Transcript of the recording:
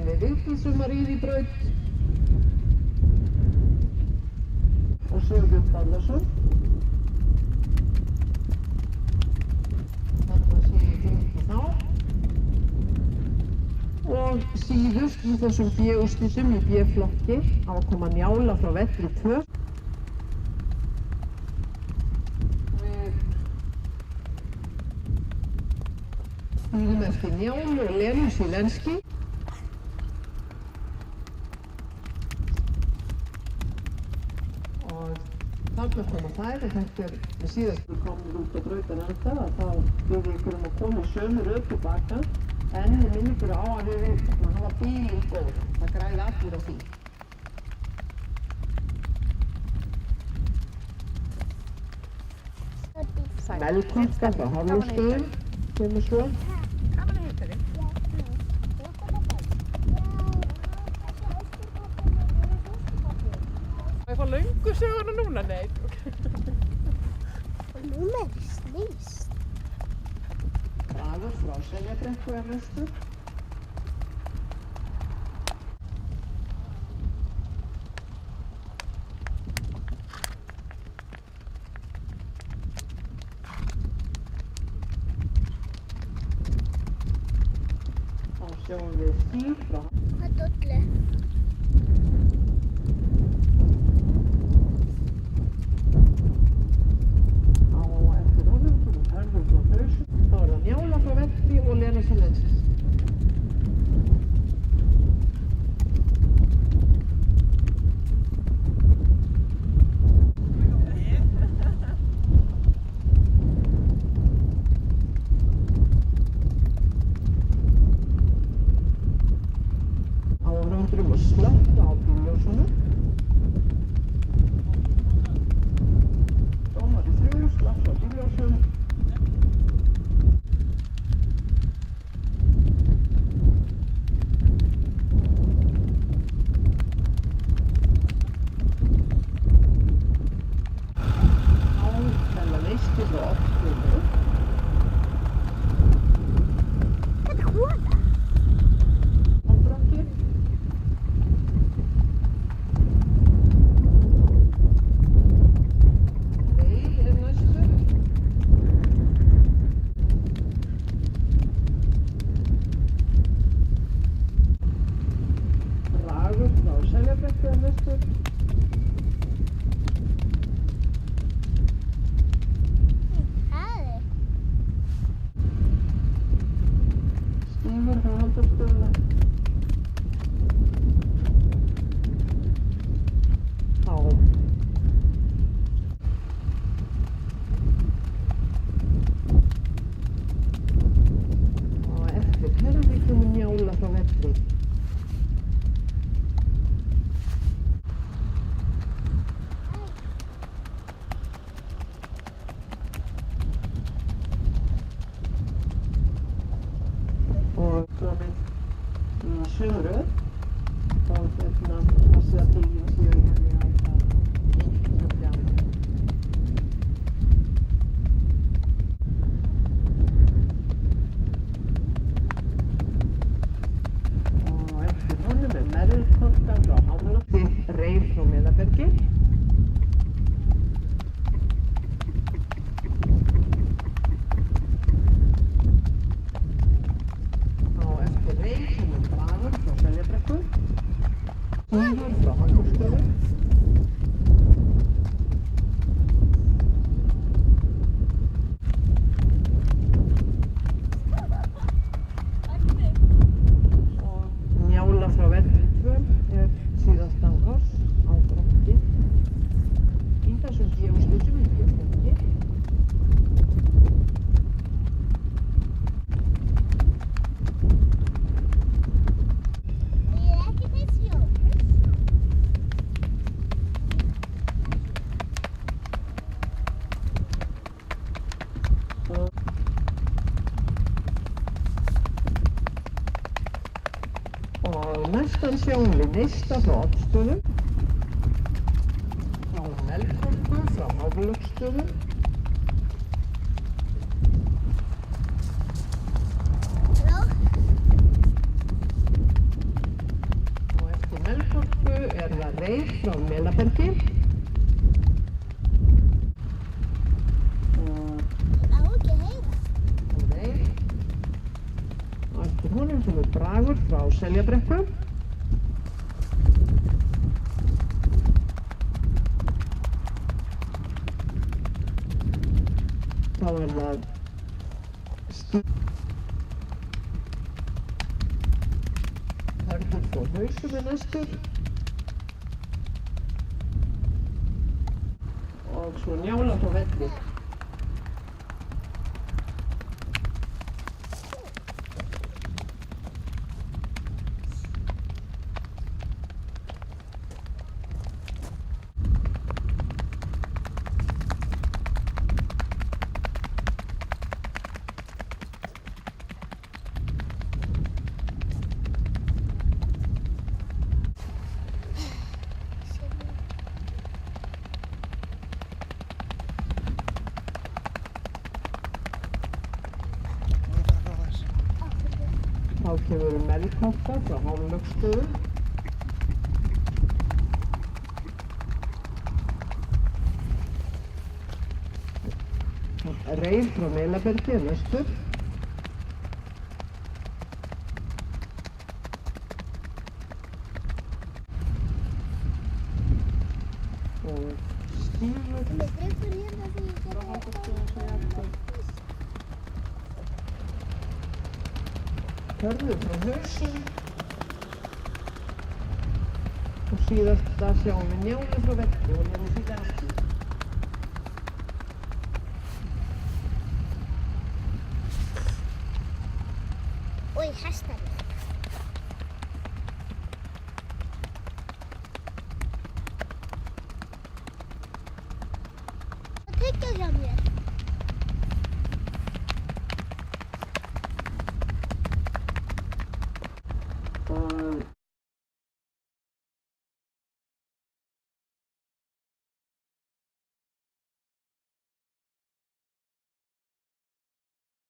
við Vigdísi Maríu í braut og Sigurbjörn Dallarsson. Þarna sé ég fylgi þá. Og síðust í þessum B-úrslitum í B-flokki á að koma Njála frá Velli 2. Við bíðum eftir Njálu og Lenu Silenski. Og þarna koma þær, og þetta er síðast við komum út á brautarenda, að þá byrði ykkur að koma í sömu röð tilbaka. En ég minn ykkur á að við hafa bílinn góð. Það græði allir á því. Melkorka frá Hafnarstöðum kemur svo. Gaman að hitta þig. Má ég fá löngu söguna núna? Nei. Og núna er það snýst. Bragur frá Seljabrekku er næstur. Þá sjáum við Stíf frá Það er dollu. á eftir honum, komum Hörður frá Hnausum. Þá er það Njála frá Velli og Lena Silenski. Áhorfendur að slökkva á bílljósunum. Dómari 3 slökkva á bílljósum. Neisti frá Oddfirði. Þetta er kona. Ábrakki. Veig er næstur. Bragur frá Seljabrekku er næstur. Stífur frá Halldórstöðum. Þá og eftir Herði kemur Njála frá Velli. Og komin í sömu röð. Þá passið að bílinn séu henni að einhverja fjárni. Og eftir honum er Melkorka frá Hafnarstöðum, Reyr frá Melabergi. Á eftir Reyr kemur Bragur frá Seljabrekku. Stífur frá Halldórstöðum. Og Njála frá Velli 2 er síðasta oss á brokki í þessum B-úrslitum í B-flokki. Ég er ekki fyrst jól. Og næstan sjáum við Neista frá Oddsstöðum. Frá Melkorku frá Haflögsstöðum. Halló? Reyr frá Melabergi. Ég á ekki að heyra. Reyr. Á eftir honum kemur Bragur frá Seljabrekku. Þá það Hörður frá Hausum næstur. Og svo Njála frá Velli. Þá kemur Melkorka frá Hálflögsstöðum. Reyr frá Melabergi næstur. Og Stígur Með drifur hérna því ég frá gerði Hálflögsstöðum sem ég eftir. Hörður frá Hausum. Og síðast að sjáum við Njálu frá Velli og nefnum því aftur. Oj, hestarnir. Það tyggja hjá mér.